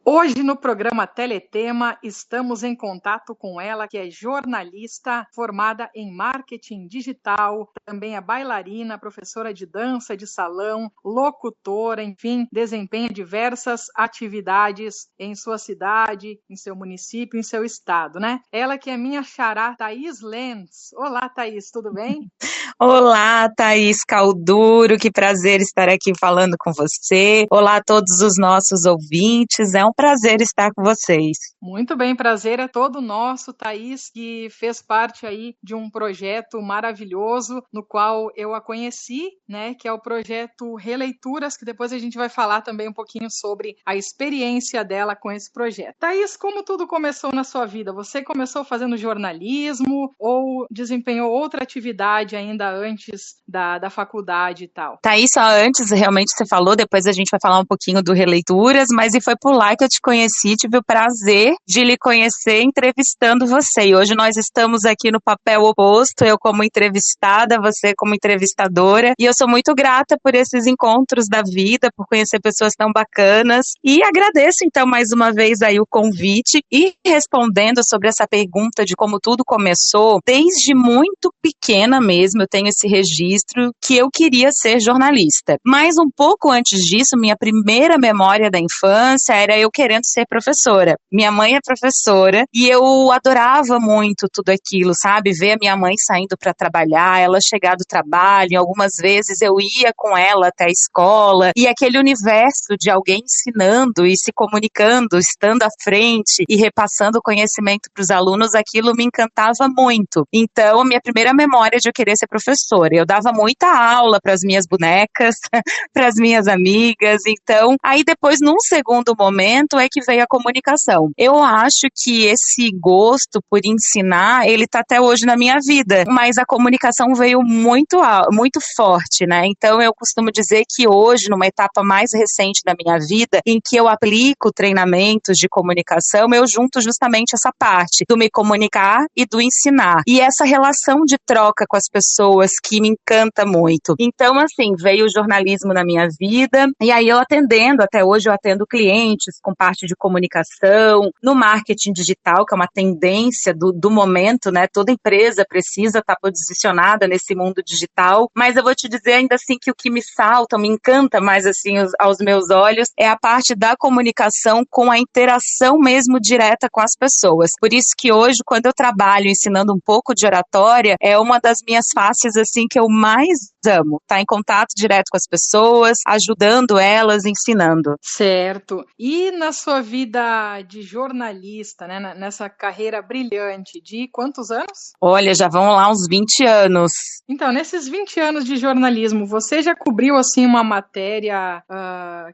Hoje, no programa Teletema, estamos em contato com ela, que é jornalista, formada em marketing digital, também é bailarina, professora de dança de salão, locutora, enfim, desempenha diversas atividades em sua cidade, em seu município, em seu estado, né? Ela que é minha xará, Thaís Lenz. Olá, Thaís, tudo bem? Olá, Thaís Calduro, que prazer estar aqui falando com você. Olá a todos os nossos ouvintes, é um prazer estar com vocês. Muito bem, prazer é todo nosso, Thaís, que fez parte aí de um projeto maravilhoso, no qual eu a conheci, né, que é o projeto Releituras, que depois a gente vai falar também um pouquinho sobre a experiência dela com esse projeto. Thaís, como tudo começou na sua vida? Você começou fazendo jornalismo ou desempenhou outra atividade ainda antes da faculdade e tal? Thaís, só antes, realmente você falou, depois a gente vai falar um pouquinho do Releituras, mas e foi por lá que eu te conheci, tive o prazer de lhe conhecer entrevistando você. E hoje nós estamos aqui no papel oposto, eu como entrevistada, você como entrevistadora, e eu sou muito grata por esses encontros da vida, por conhecer pessoas tão bacanas, e agradeço então mais uma vez aí o convite, e respondendo sobre essa pergunta de como tudo começou, desde muito pequena mesmo, eu tenho esse registro que eu queria ser jornalista. Mas um pouco antes disso, minha primeira memória da infância era eu querendo ser professora. Minha mãe é professora e eu adorava muito tudo aquilo, sabe? Ver a minha mãe saindo para trabalhar, ela chegar do trabalho, algumas vezes eu ia com ela até a escola, e aquele universo de alguém ensinando e se comunicando, estando à frente e repassando o conhecimento para os alunos, aquilo me encantava muito. Então, a minha primeira memória de eu querer ser professora, eu dava muita aula para as minhas bonecas, para as minhas amigas, então, aí depois, num segundo momento, é que veio a comunicação. Eu acho que esse gosto por ensinar, ele tá até hoje na minha vida, mas a comunicação veio muito forte, né? Então, eu costumo dizer que hoje, numa etapa mais recente da minha vida, em que eu aplico treinamentos de comunicação, eu junto justamente essa parte do me comunicar e do ensinar. E essa relação de troca com as pessoas que me encanta muito. Então, assim, veio o jornalismo na minha vida, e aí eu atendendo, até hoje eu atendo clientes com parte de comunicação, no marketing digital, que é uma tendência do momento, né? Toda empresa precisa estar posicionada nesse mundo digital, mas eu vou te dizer ainda assim que o que me salta, me encanta mais assim aos meus olhos, é a parte da comunicação com a interação mesmo direta com as pessoas. Por isso que hoje, quando eu trabalho ensinando um pouco de oratória, é uma das minhas faces assim que eu mais amo, tá em contato direto com as pessoas, ajudando elas, ensinando. Certo. E na sua vida de jornalista, né, nessa carreira brilhante, de quantos anos? Olha, já vão lá uns 20 anos. Então, nesses 20 anos de jornalismo, você já cobriu, assim, uma matéria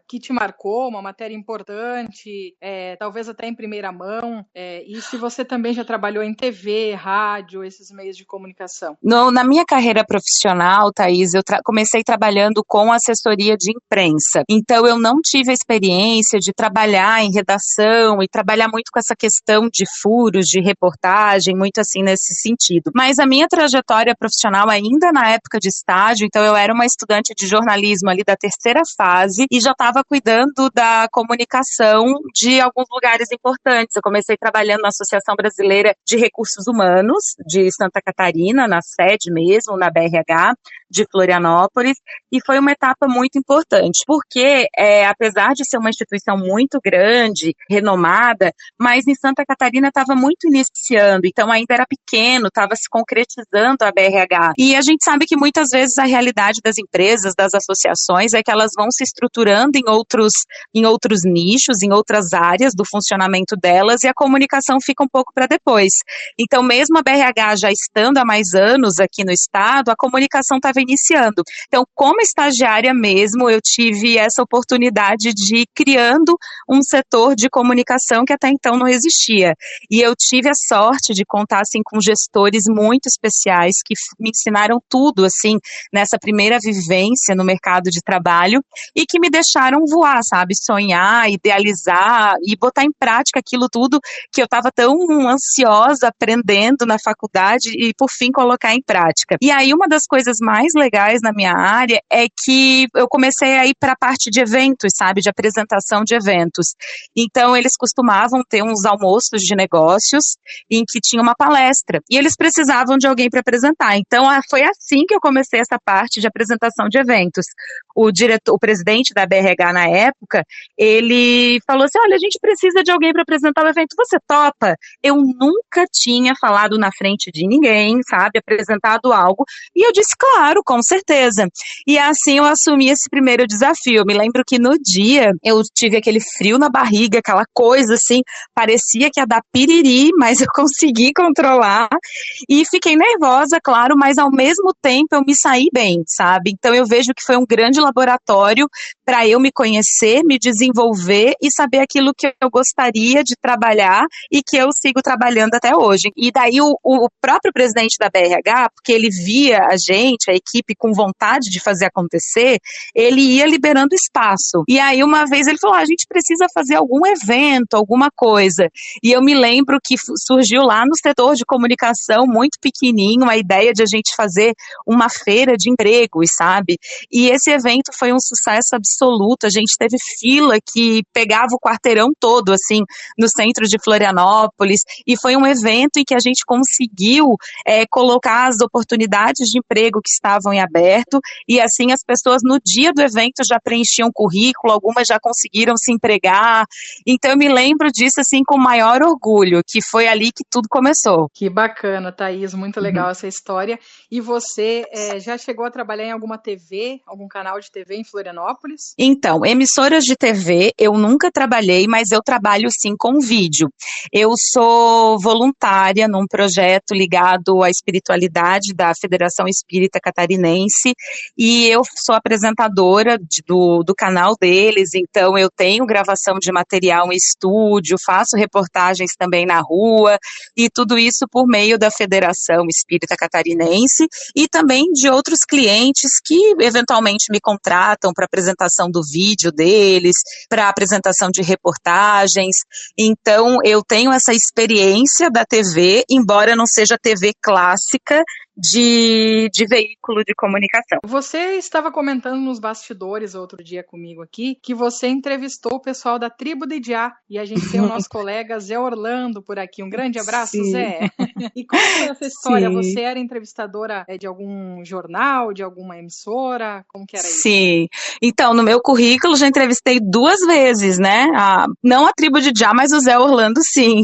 que te marcou, uma matéria importante, talvez até em primeira mão, e se você também já trabalhou em TV, rádio, esses meios de comunicação? Na minha carreira profissional, Thaís, eu comecei trabalhando com assessoria de imprensa. Então, eu não tive a experiência de trabalhar em redação e trabalhar muito com essa questão de furos, de reportagem, muito assim nesse sentido. Mas a minha trajetória profissional, ainda na época de estágio, então eu era uma estudante de jornalismo ali da terceira fase e já estava cuidando da comunicação de alguns lugares importantes. Eu comecei trabalhando na Associação Brasileira de Recursos Humanos de Santa Catarina, na sede mesmo, na BRH de Florianópolis, e foi uma etapa muito importante, porque apesar de ser uma instituição muito grande, renomada, mas em Santa Catarina estava muito iniciando, então ainda era pequeno, estava se concretizando a BRH. E a gente sabe que muitas vezes a realidade das empresas, das associações, é que elas vão se estruturando em outros nichos, em outras áreas do funcionamento delas, e a comunicação fica um pouco para depois. Então, mesmo a BRH já estando há mais anos aqui no estado, a comunicação estava iniciando. Então, como estagiária mesmo, eu tive essa oportunidade de ir criando um setor de comunicação que até então não existia. E eu tive a sorte de contar assim com gestores muito especiais que me ensinaram tudo assim nessa primeira vivência no mercado de trabalho e que me deixaram voar, sabe? Sonhar, idealizar e botar em prática aquilo tudo que eu estava tão ansiosa aprendendo na faculdade e por fim colocar em prática. E aí uma das coisas mais mais legais na minha área é que eu comecei a ir para a parte de eventos, sabe, de apresentação de eventos. Então, eles costumavam ter uns almoços de negócios em que tinha uma palestra, e eles precisavam de alguém para apresentar. Então, foi assim que eu comecei essa parte de apresentação de eventos. O presidente da BRH na época, ele falou assim, olha, a gente precisa de alguém para apresentar o evento, você topa? Eu nunca tinha falado na frente de ninguém, sabe, apresentado algo, e eu disse, claro, com certeza. E assim eu assumi esse primeiro desafio. Eu me lembro que no dia eu tive aquele frio na barriga, aquela coisa assim, parecia que ia dar piriri, mas eu consegui controlar, e fiquei nervosa, claro, mas ao mesmo tempo eu me saí bem, sabe? Então eu vejo que foi um grande laboratório para eu me conhecer, me desenvolver e saber aquilo que eu gostaria de trabalhar e que eu sigo trabalhando até hoje. E daí o próprio presidente da BRH, porque ele via a gente, a equipe, com vontade de fazer acontecer, ele ia liberando espaço. E aí uma vez ele falou, a gente precisa fazer algum evento, alguma coisa. E eu me lembro que surgiu lá no setor de comunicação, muito pequenininho, a ideia de a gente fazer uma feira de empregos, sabe? E esse evento foi um sucesso absoluto, a gente teve fila que pegava o quarteirão todo, assim, no centro de Florianópolis, e foi um evento em que a gente conseguiu colocar as oportunidades de emprego que estavam em aberto, e assim as pessoas no dia do evento já preenchiam currículo, algumas já conseguiram se empregar, então eu me lembro disso assim com o maior orgulho, que foi ali que tudo começou. Que bacana, Thaís, muito legal essa história. E você já chegou a trabalhar em alguma TV, algum canal de TV em Florianópolis? Então, emissoras de TV eu nunca trabalhei, mas eu trabalho sim com vídeo. Eu sou voluntária num projeto ligado à espiritualidade da Federação Espírita Catarinense e eu sou apresentadora do canal deles, então eu tenho gravação de material em estúdio, faço reportagens também na rua e tudo isso por meio da Federação Espírita Catarinense e também de outros clientes que eventualmente me contratam para apresentação do vídeo deles, para apresentação de reportagens. Então, eu tenho essa experiência da TV, embora não seja TV clássica, de veículo de comunicação. Você estava comentando nos bastidores outro dia comigo aqui que você entrevistou o pessoal da Tribo de Idiá e a gente tem o nosso colega Zé Orlando por aqui. Um grande abraço, Sim. Zé. E como foi essa história? Sim. Você era entrevistadora de algum jornal, de alguma emissora? Como que era isso? Sim. Então, no meu currículo já entrevistei 2 vezes, né? Não a Tribo de Idiá, mas o Zé Orlando, sim.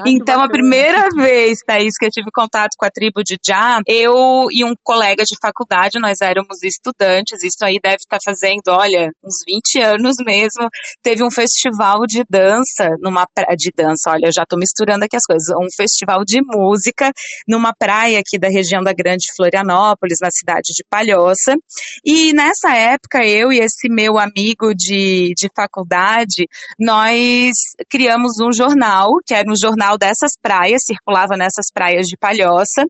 Então, a primeira vez, Thaís, que eu tive contato com a Tribo de Idiá, eu e um colega de faculdade, nós éramos estudantes, isso aí deve estar fazendo, olha, uns 20 anos mesmo, teve um festival de dança, olha, eu já estou misturando aqui as coisas, um festival de música numa praia aqui da região da Grande Florianópolis, na cidade de Palhoça, e nessa época, eu e esse meu amigo de faculdade, nós criamos um jornal, que era um jornal dessas praias, circulava nessas praias de Palhoça,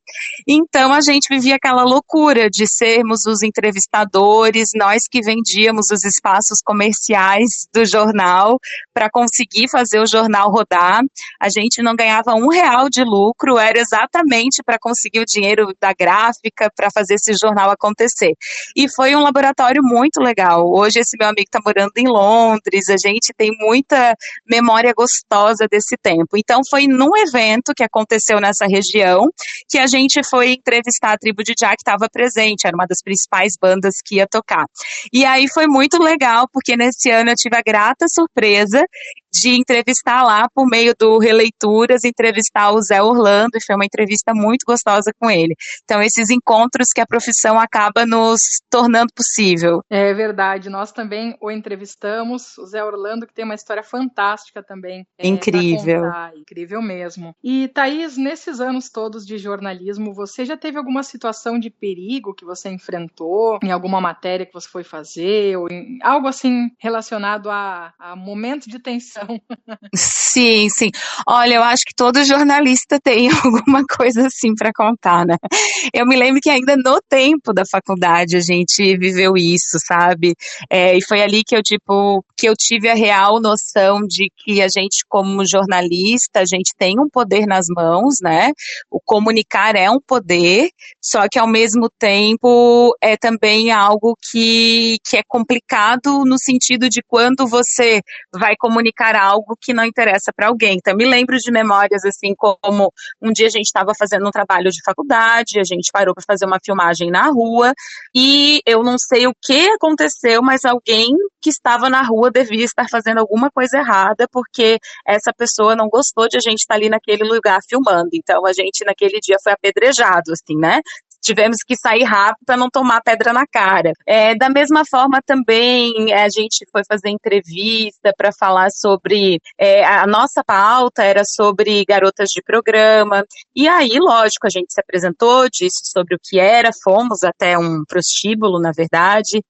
então a gente vivia aquela loucura de sermos os entrevistadores, nós que vendíamos os espaços comerciais do jornal para conseguir fazer o jornal rodar, a gente não ganhava R$1 de lucro, era exatamente para conseguir o dinheiro da gráfica, para fazer esse jornal acontecer. E foi um laboratório muito legal. Hoje esse meu amigo está morando em Londres, a gente tem muita memória gostosa desse tempo. Então foi num evento que aconteceu nessa região que a gente foi entrevistar a Tribo de Idiá, que estava presente, era uma das principais bandas que ia tocar. E aí foi muito legal, porque nesse ano eu tive a grata surpresa de entrevistar lá, por meio do Releituras, entrevistar o Zé Orlando, e foi uma entrevista muito gostosa com ele. Então, esses encontros que a profissão acaba nos tornando possível. É verdade, nós também o entrevistamos, o Zé Orlando, que tem uma história fantástica também. Incrível. Incrível mesmo. E, Thaís, nesses anos todos de jornalismo, você já teve alguma situação de perigo que você enfrentou em alguma matéria que você foi fazer, ou em algo assim relacionado a momento de tensão? comunicação. Sim, sim. Olha, eu acho que todo jornalista tem alguma coisa assim para contar, né? Eu me lembro que ainda no tempo da faculdade a gente viveu isso, sabe? E foi ali que eu tive a real noção de que a gente, como jornalista, a gente tem um poder nas mãos, né? O comunicar é um poder, só que ao mesmo tempo é também algo que é complicado no sentido de quando você vai comunicar algo que não interessa para alguém. Então, me lembro de memórias assim como um dia a gente estava fazendo um trabalho de faculdade, a gente parou para fazer uma filmagem na rua e eu não sei o que aconteceu, mas alguém que estava na rua devia estar fazendo alguma coisa errada, porque essa pessoa não gostou de a gente estar ali naquele lugar filmando. Então, a gente naquele dia foi apedrejado, assim, né? Tivemos que sair rápido para não tomar pedra na cara. Da mesma forma também a gente foi fazer entrevista para falar sobre a nossa pauta era sobre garotas de programa. E aí, lógico, a gente se apresentou, disse sobre o que era, fomos até um prostíbulo, na verdade.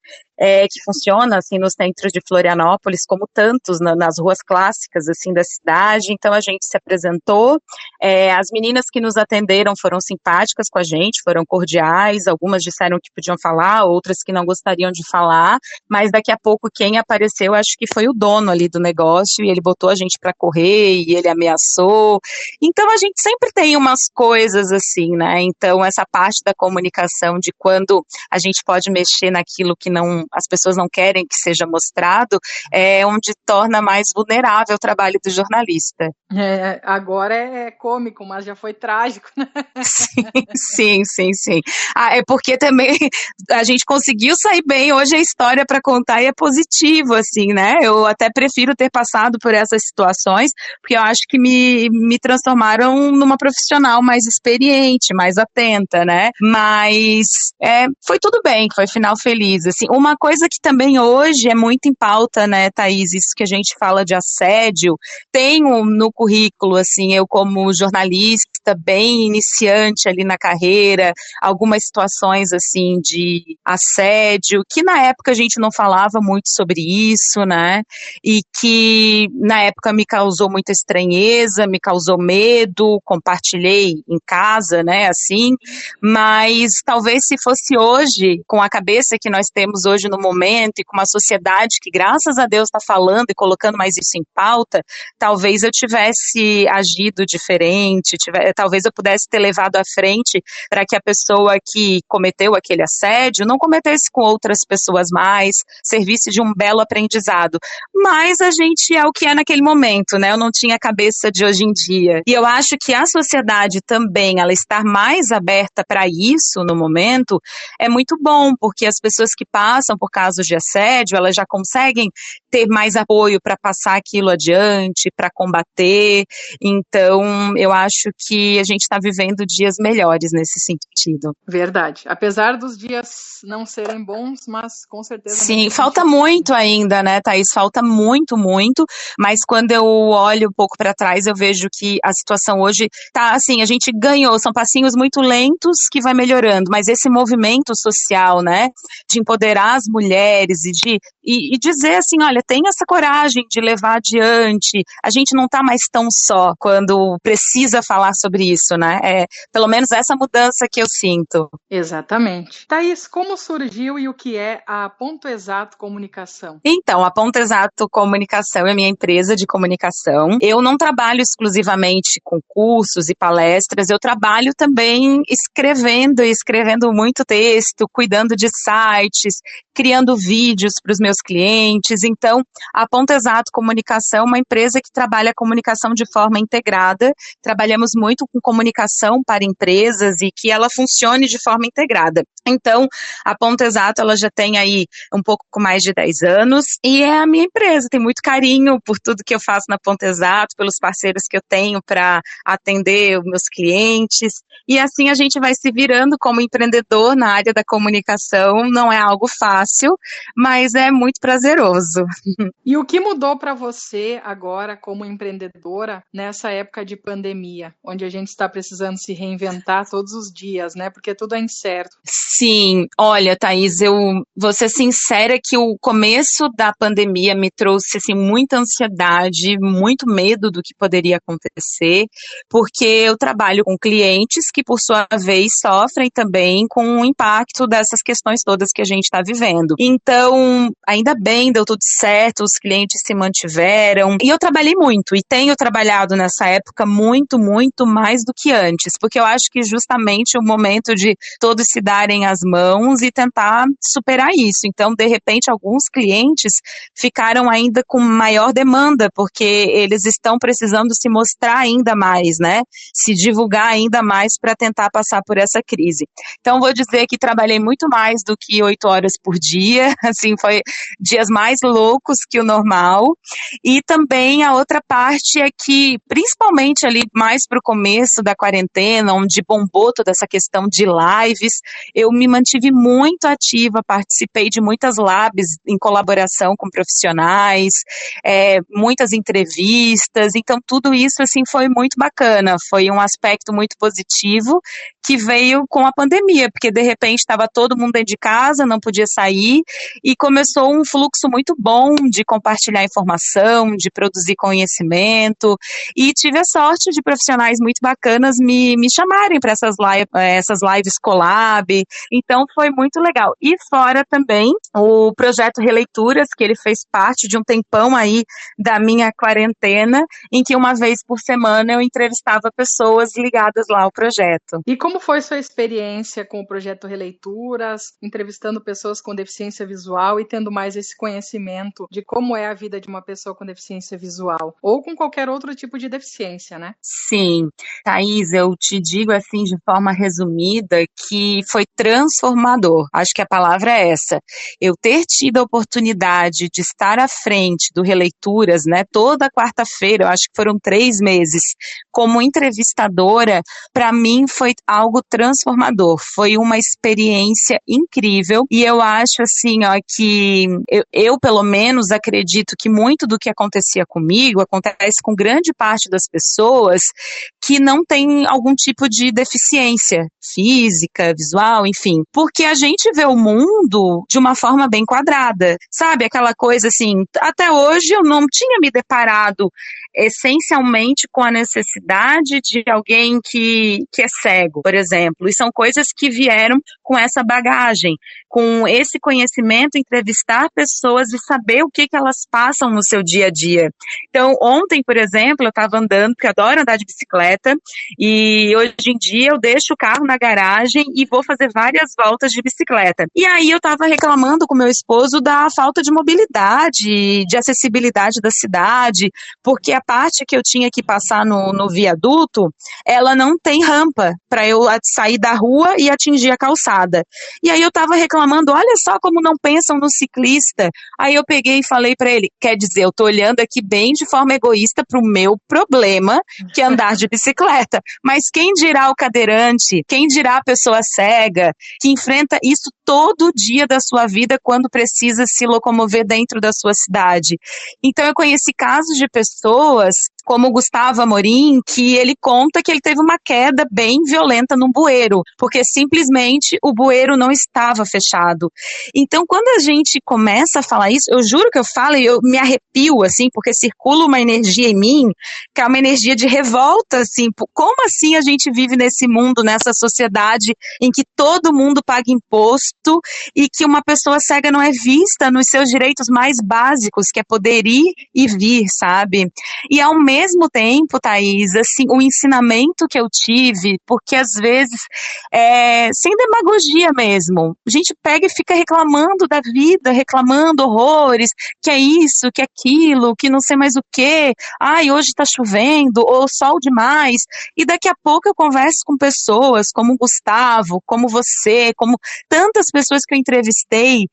Que funciona assim nos centros de Florianópolis, como tantos nas ruas clássicas assim da cidade. Então a gente se apresentou, as meninas que nos atenderam foram simpáticas com a gente, foram cordiais, algumas disseram que podiam falar, outras que não gostariam de falar, mas daqui a pouco quem apareceu, acho que foi o dono ali do negócio, e ele botou a gente para correr, e ele ameaçou. Então a gente sempre tem umas coisas assim, né? Então essa parte da comunicação de quando a gente pode mexer naquilo que não as pessoas não querem que seja mostrado, é onde torna mais vulnerável o trabalho do jornalista. Agora é cômico, mas já foi trágico, né? Sim. É porque também a gente conseguiu sair bem, hoje a história para contar é positiva, assim, né? Eu até prefiro ter passado por essas situações, porque eu acho que me transformaram numa profissional mais experiente, mais atenta, né? Mas foi tudo bem, foi final feliz, assim. Uma coisa que também hoje é muito em pauta, né, Thaís, isso que a gente fala de assédio, tenho no currículo, assim, eu como jornalista, bem iniciante ali na carreira, algumas situações, assim, de assédio, que na época a gente não falava muito sobre isso, né, e que na época me causou muita estranheza, me causou medo, compartilhei em casa, né, assim, mas talvez se fosse hoje, com a cabeça que nós temos hoje no momento e com uma sociedade que, graças a Deus, está falando e colocando mais isso em pauta, talvez eu tivesse agido diferente, talvez eu pudesse ter levado à frente para que a pessoa que cometeu aquele assédio não cometesse com outras pessoas mais, servisse de um belo aprendizado. Mas a gente é o que é naquele momento, né? Eu não tinha a cabeça de hoje em dia. E eu acho que a sociedade também, ela estar mais aberta para isso no momento, é muito bom, porque as pessoas que passam por casos de assédio, elas já conseguem ter mais apoio para passar aquilo adiante, para combater. Então, eu acho que a gente está vivendo dias melhores nesse sentido. Verdade. Apesar dos dias não serem bons, mas com certeza... Sim, falta muito ainda, né, Thaís? Falta muito, mas quando eu olho um pouco para trás, eu vejo que a situação hoje tá assim, a gente ganhou, são passinhos muito lentos que vai melhorando, mas esse movimento social, né, de empoderar as mulheres e dizer assim, olha, tem essa coragem de levar adiante, a gente não tá mais tão só quando precisa falar sobre isso, né? Pelo menos essa mudança que eu sinto. Exatamente. Thaís, como surgiu e o que é a Ponto Exato Comunicação? Então, a Ponto Exato Comunicação é minha empresa de comunicação. Eu não trabalho exclusivamente com cursos e palestras, eu trabalho também escrevendo muito texto, cuidando de sites, criando vídeos para os meus clientes. Então, a Ponto Exato Comunicação é uma empresa que trabalha a comunicação de forma integrada. Trabalhamos muito com comunicação para empresas e que ela funcione de forma integrada. Então, a Ponto Exato, ela já tem aí um pouco mais de 10 anos e é a minha empresa. Tem muito carinho por tudo que eu faço na Ponto Exato, pelos parceiros que eu tenho para atender os meus clientes. E assim a gente vai se virando como empreendedor na área da comunicação. Não é algo fácil, mas é muito prazeroso. E o que mudou para você agora como empreendedora nessa época de pandemia, onde a gente está precisando se reinventar todos os dias, né? Porque tudo é incerto. Sim, olha, Thaís, eu vou ser sincera que o começo da pandemia me trouxe assim, muita ansiedade, muito medo do que poderia acontecer, porque eu trabalho com clientes que, por sua vez, sofrem também com o impacto dessas questões todas que a gente está vivendo. Então, ainda bem, deu tudo certo, os clientes se mantiveram, e eu trabalhei muito, e tenho trabalhado nessa época muito, muito mais do que antes, porque eu acho que justamente o momento de todos se darem as mãos e tentar superar isso. Então, de repente, alguns clientes ficaram ainda com maior demanda, porque eles estão precisando se mostrar ainda mais, né? Se divulgar ainda mais para tentar passar por essa crise. Então, vou dizer que trabalhei muito mais do que 8 horas por dia, assim, foi dias mais loucos que o normal. E também a outra parte é que, principalmente ali mais para o começo da quarentena, onde bombou toda essa questão de lives, eu me mantive muito ativa, participei de muitas labs em colaboração com profissionais, muitas entrevistas, então tudo isso assim foi muito bacana, foi um aspecto muito positivo que veio com a pandemia, porque de repente estava todo mundo dentro de casa, não podia sair, e começou um fluxo muito bom de compartilhar informação, de produzir conhecimento, e tive a sorte de profissionais muito bacanas me chamarem para essas lives collab, então foi muito legal. E fora também o projeto Releituras, que ele fez parte de um tempão aí da minha quarentena, em que uma vez por semana eu entrevistava pessoas ligadas lá ao projeto. E como foi sua experiência com o projeto Releituras, entrevistando pessoas com deficiência visual e tendo mais esse conhecimento de como é a vida de uma pessoa com deficiência visual, ou com qualquer outro tipo de deficiência, né? Sim, Thaís, eu te digo assim de forma resumida que foi transformador, acho que a palavra é essa. Eu ter tido a oportunidade de estar à frente do Releituras, né, toda quarta-feira, eu acho que foram 3 meses, como entrevistadora, para mim foi algo transformador, foi uma experiência incrível, e eu acho assim, ó, que eu pelo menos acredito que muito do que acontecia comigo, acontece com grande parte das pessoas que não tem algum tipo de deficiência física, visual, enfim, porque a gente vê o mundo de uma forma bem quadrada, sabe, aquela coisa assim, até hoje eu não tinha me deparado essencialmente com a necessidade de alguém que é cego, por exemplo, e são coisas que vieram com essa bagagem, com esse conhecimento, entrevistar pessoas e saber o que elas passam no seu dia a dia. Então, ontem, por exemplo, eu estava andando, porque eu adoro andar de bicicleta, e hoje em dia eu deixo o carro na garagem e vou fazer várias voltas de bicicleta. E aí eu estava reclamando com meu esposo da falta de mobilidade, de acessibilidade da cidade, porque a parte que eu tinha que passar no viaduto, ela não tem rampa para eu sair da rua e atingir a calçada. E aí eu estava reclamando, olha só como não pensam no ciclista. Aí eu peguei e falei para ele, quer dizer, eu estou olhando aqui bem de forma egoísta para o meu problema, que é andar de bicicleta. Mas quem dirá o cadeirante, quem dirá a pessoa cega, que enfrenta isso todo dia da sua vida quando precisa se locomover dentro da sua cidade. Então eu conheci casos de pessoas, como o Gustavo Amorim, que ele conta que ele teve uma queda bem violenta num bueiro, porque simplesmente o bueiro não estava fechado. Então, quando a gente começa a falar isso, eu juro que eu falo e eu me arrepio, assim, porque circula uma energia em mim, que é uma energia de revolta, assim, como assim a gente vive nesse mundo, nessa sociedade em que todo mundo paga imposto e que uma pessoa cega não é vista nos seus direitos mais básicos, que é poder ir e vir, sabe? E ao mesmo tempo, Thaís, assim, o ensinamento que eu tive, porque às vezes, sem demagogia mesmo, a gente pega e fica reclamando da vida, reclamando horrores, que é isso, que é aquilo, que não sei mais o que, ai, hoje tá chovendo, ou sol demais, e daqui a pouco eu converso com pessoas como o Gustavo, como você, como tantas pessoas que eu entrevistei,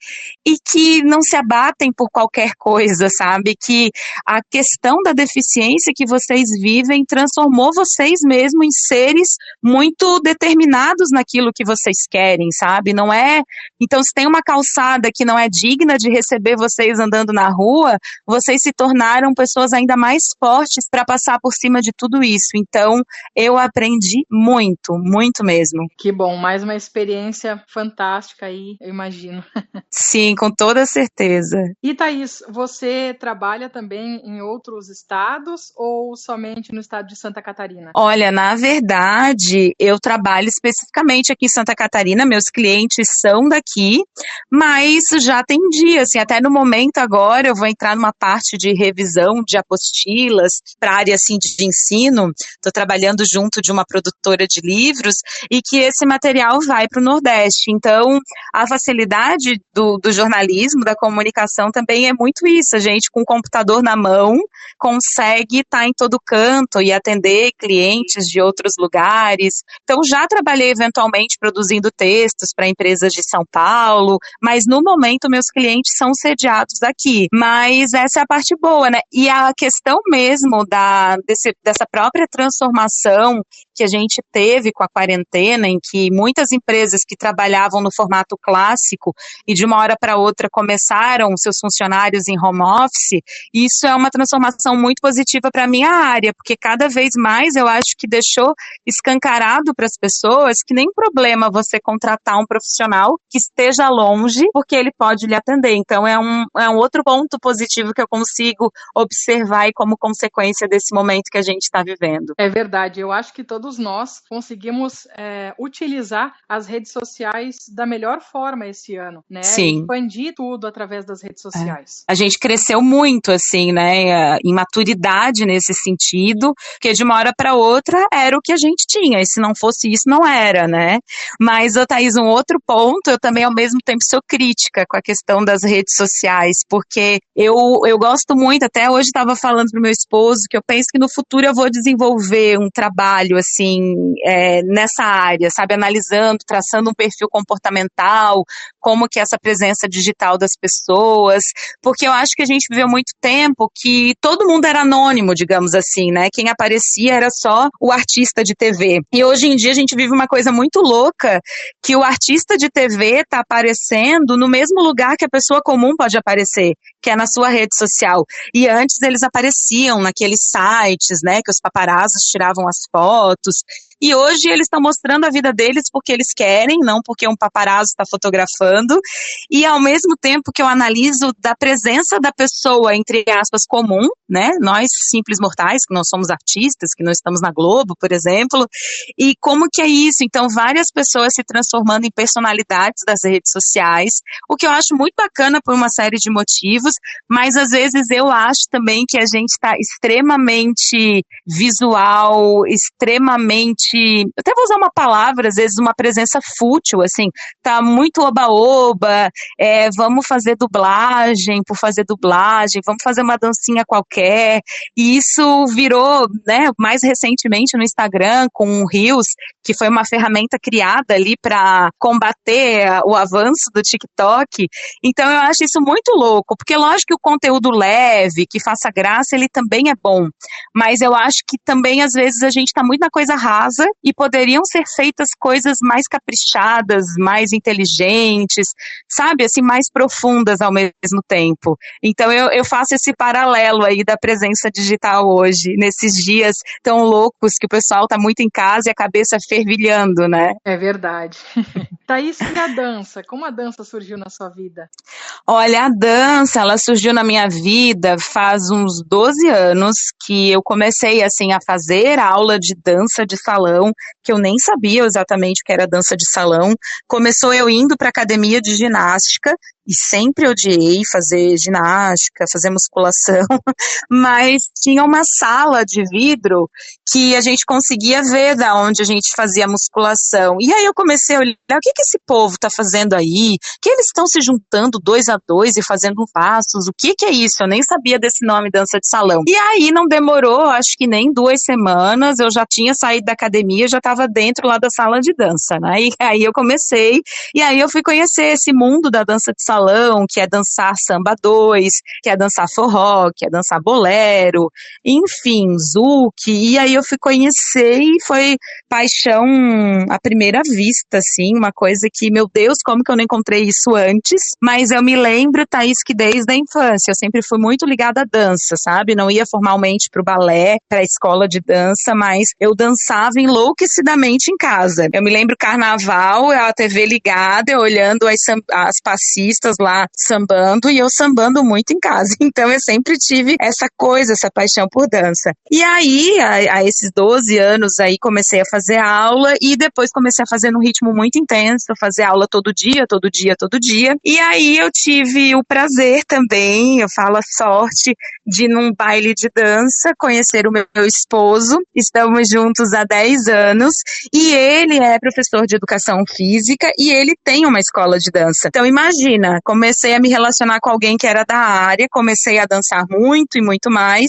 e que não se abatem por qualquer coisa, sabe, que a questão da deficiência que vocês vivem transformou vocês mesmo em seres muito determinados naquilo que vocês querem, sabe? Não é... Então, se tem uma calçada que não é digna de receber vocês andando na rua, vocês se tornaram pessoas ainda mais fortes para passar por cima de tudo isso. Então, eu aprendi muito, muito mesmo. Que bom, mais uma experiência experiência fantástica aí, eu imagino. Sim, com toda certeza. E Thaís, você trabalha também em outros estados ou somente no estado de Santa Catarina? Olha, na verdade, eu trabalho especificamente aqui em Santa Catarina, meus clientes são daqui, mas já tem dia, assim, até no momento agora eu vou entrar numa parte de revisão de apostilas para a área assim, de ensino, estou trabalhando junto de uma produtora de livros e que esse material vai para o Nordeste. Então, a facilidade do jornalismo, da comunicação também é muito isso, a gente com o computador na mão consegue estar em todo canto e atender clientes de outros lugares. Então, já trabalhei eventualmente produzindo textos para empresas de São Paulo, mas no momento meus clientes são sediados aqui. Mas essa é a parte boa, né? E a questão mesmo dessa própria transformação que a gente teve com a quarentena, em que muitas empresas que trabalhavam no formato clássico e de uma hora para outra começaram seus funcionários em home office, isso é uma transformação muito positiva para a minha área, porque cada vez mais eu acho que deixou escancarado para as pessoas que nem problema você contratar um profissional que esteja longe, porque ele pode lhe atender. Então é um outro ponto positivo que eu consigo observar e como consequência desse momento que a gente está vivendo. É verdade, eu acho que todos nós conseguimos utilizar as redes sociais da melhor forma esse ano, né? Sim. Expandir tudo através das redes sociais. A gente cresceu muito, assim, né, em maturidade nesse sentido, porque de uma hora para outra era o que a gente tinha, e se não fosse isso, não era, né? Mas, Thaís, um outro ponto, eu também ao mesmo tempo sou crítica com a questão das redes sociais, porque eu gosto muito, até hoje estava falando pro meu esposo, que eu penso que no futuro eu vou desenvolver um trabalho, assim, nessa área, sabe, analisando, traçando um perfil comportamental, como que é essa presença digital das pessoas, porque eu acho que a gente viveu muito tempo que todo mundo era anônimo, digamos assim, né? Quem aparecia era só o artista de TV. E hoje em dia a gente vive uma coisa muito louca, que o artista de TV está aparecendo no mesmo lugar que a pessoa comum pode aparecer, que é na sua rede social. E antes eles apareciam naqueles sites, né, que os paparazzos tiravam as fotos. E hoje eles estão mostrando a vida deles porque eles querem, não porque um paparazzo está fotografando. E ao mesmo tempo que eu analiso da presença da pessoa, entre aspas, comum, né? Nós, simples mortais, que não somos artistas, que não estamos na Globo, por exemplo. E como que é isso? Então, várias pessoas se transformando em personalidades das redes sociais, o que eu acho muito bacana por uma série de motivos, mas às vezes eu acho também que a gente está extremamente visual, extremamente, eu até vou usar uma palavra, às vezes uma presença fútil, assim, tá muito oba-oba, vamos fazer dublagem por fazer dublagem, vamos fazer uma dancinha qualquer, e isso virou, né, mais recentemente no Instagram com o Reels, que foi uma ferramenta criada ali para combater o avanço do TikTok. Então eu acho isso muito louco, porque lógico que o conteúdo leve, que faça graça, ele também é bom, mas eu acho que também às vezes a gente tá muito na coisa rasa e poderiam ser feitas coisas mais caprichadas, mais inteligentes, sabe, assim, mais profundas ao mesmo tempo. Então eu faço esse paralelo aí da presença digital hoje, nesses dias tão loucos que o pessoal tá muito em casa e a cabeça fervilhando, né? É verdade. Thaís, e a dança? Como a dança surgiu na sua vida? Olha, a dança, ela surgiu na minha vida faz uns 12 anos que eu comecei, assim, a fazer aula de dança de salão, que eu nem sabia exatamente o que era dança de salão. Começou eu indo para academia de ginástica, e sempre odiei fazer ginástica, fazer musculação, mas tinha uma sala de vidro que a gente conseguia ver da onde a gente fazia musculação. E aí eu comecei a olhar, o que esse povo está fazendo aí? Que eles estão se juntando 2 a 2 e fazendo passos? O que é isso? Eu nem sabia desse nome, dança de salão. E aí não demorou, acho que nem 2 semanas, eu já tinha saído da academia, já estava dentro lá da sala de dança, né? E aí eu comecei, e aí eu fui conhecer esse mundo da dança de salão salão, que é dançar samba 2, que é dançar forró, que é dançar bolero, enfim, zouk, e aí eu fui conhecer e foi paixão à primeira vista, assim, uma coisa que, meu Deus, como que eu não encontrei isso antes? Mas eu me lembro, Thaís, que desde a infância eu sempre fui muito ligada à dança, sabe? Não ia formalmente pro balé, pra escola de dança, mas eu dançava enlouquecidamente em casa. Eu me lembro carnaval, a TV ligada, eu olhando as passistas lá sambando e eu sambando muito em casa. Então eu sempre tive essa coisa, essa paixão por dança. E aí, a esses 12 anos aí, comecei a fazer aula e depois comecei a fazer num ritmo muito intenso, fazer aula todo dia, todo dia, todo dia. E aí eu tive o prazer também, eu falo a sorte, de num baile de dança conhecer o meu esposo. Estamos juntos há 10 anos e ele é professor de educação física e ele tem uma escola de dança. Então imagina, comecei a me relacionar com alguém que era da área, comecei a dançar muito e muito mais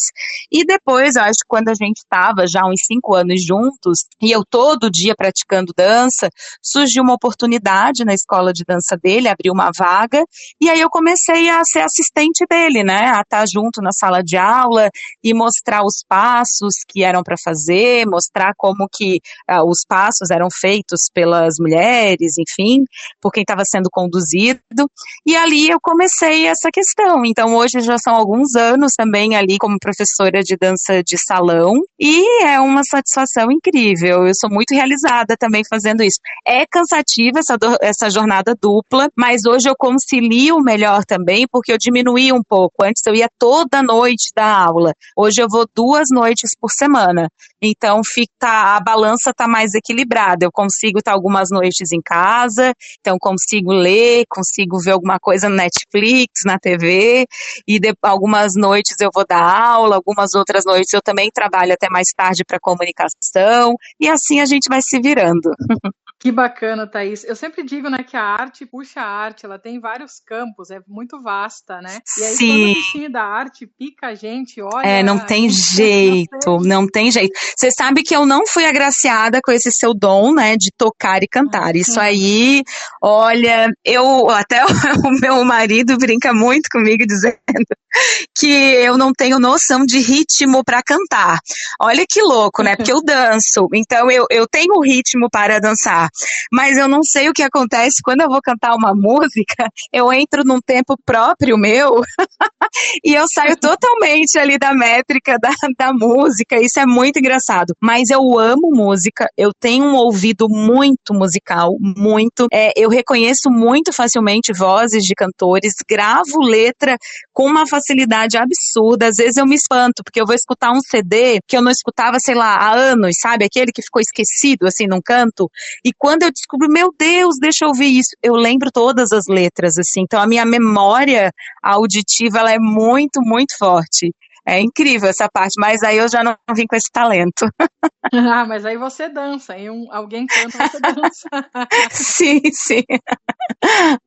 e depois, eu acho que quando a gente estava já uns 5 anos juntos e eu todo dia praticando dança, surgiu uma oportunidade na escola de dança dele, abriu uma vaga e aí eu comecei a ser assistente dele, né, a estar junto na sala de aula e mostrar os passos que eram para fazer, mostrar como que os passos eram feitos pelas mulheres, enfim, por quem estava sendo conduzido, e ali eu comecei essa questão. Então hoje já são alguns anos também ali como professora de dança de salão, e é uma satisfação incrível, eu sou muito realizada também fazendo isso. É cansativa essa jornada dupla, mas hoje eu concilio melhor também, porque eu diminuí um pouco. Antes eu ia toda noite dar aula, hoje eu vou 2 noites por semana, então a balança está mais equilibrada, eu consigo estar algumas noites em casa, então consigo ler, consigo ver alguma coisa no Netflix, na TV, e algumas noites eu vou dar aula, algumas outras noites eu também trabalho até mais tarde para comunicação, e assim a gente vai se virando. Que bacana, Thaís. Eu sempre digo, né, que a arte puxa a arte, ela tem vários campos, é muito vasta, né? E aí, Sim. quando o bichinho da arte pica a gente, olha... Não tem jeito, não tem jeito. Você sabe que eu não fui agraciada com esse seu dom, né, de tocar e cantar. Isso aí, olha, até o meu marido brinca muito comigo dizendo que eu não tenho noção de ritmo para cantar. Olha que louco, né? Porque eu danço, então eu tenho ritmo para dançar, mas eu não sei o que acontece quando eu vou cantar uma música, eu entro num tempo próprio meu e eu saio totalmente ali da métrica da música, isso é muito engraçado. Mas eu amo música, eu tenho um ouvido muito musical, muito. Eu reconheço muito facilmente vozes de cantores, gravo letra com uma facilidade absurda. Às vezes eu me espanto, porque eu vou escutar um CD que eu não escutava, sei lá, há anos, sabe? Aquele que ficou esquecido, assim, num canto. E quando eu descubro, meu Deus, deixa eu ouvir isso, eu lembro todas as letras, assim. Então a minha memória auditiva, ela é muito, muito forte. É incrível essa parte, mas aí eu já não vim com esse talento. Ah, mas aí você dança, aí alguém canta, você dança. Sim, sim.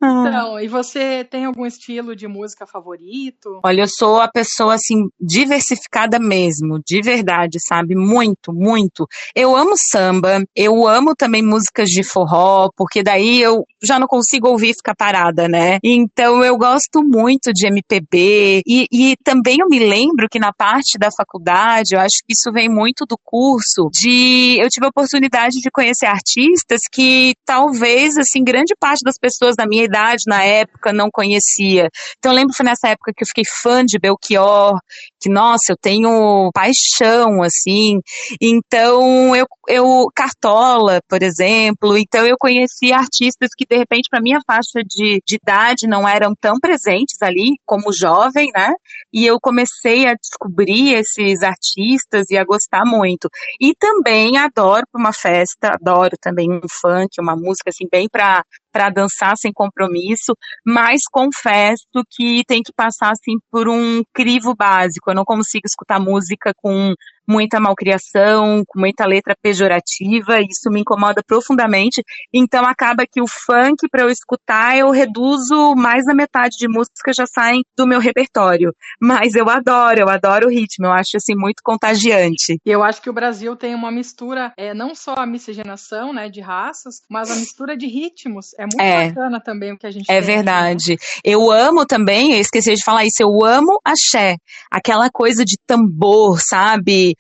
Então, e você tem algum estilo de música favorito? Olha, eu sou a pessoa, assim, diversificada mesmo, de verdade, sabe? Muito, muito. Eu amo samba, eu amo também músicas de forró, porque daí eu já não consigo ouvir e ficar parada, né? Então eu gosto muito de MPB e também eu me lembro que na parte da faculdade, eu acho que isso vem muito do curso, eu tive a oportunidade de conhecer artistas que talvez, assim, grande parte das pessoas da minha idade na época não conhecia. Então eu lembro que foi nessa época que eu fiquei fã de Belchior, que, nossa, eu tenho paixão, assim. Então eu Cartola, por exemplo, então eu conheci artistas que de repente para minha faixa de idade não eram tão presentes ali como jovem, né? E eu comecei a descobrir esses artistas e a gostar muito. E também adoro uma festa, adoro também um funk, uma música assim bem para dançar sem compromisso, mas confesso que tem que passar assim por um crivo básico. Eu não consigo escutar música com muita malcriação, com muita letra pejorativa, isso me incomoda profundamente, então acaba que o funk, para eu escutar, eu reduzo mais da metade de músicas já saem do meu repertório, mas eu adoro o ritmo, eu acho assim muito contagiante. E eu acho que o Brasil tem uma mistura, não só a miscigenação, né, de raças, mas a mistura de ritmos, é muito bacana também o que a gente tem. É verdade. Aí, né? Eu amo também, eu esqueci de falar isso, eu amo axé, aquela coisa de tambor, sabe,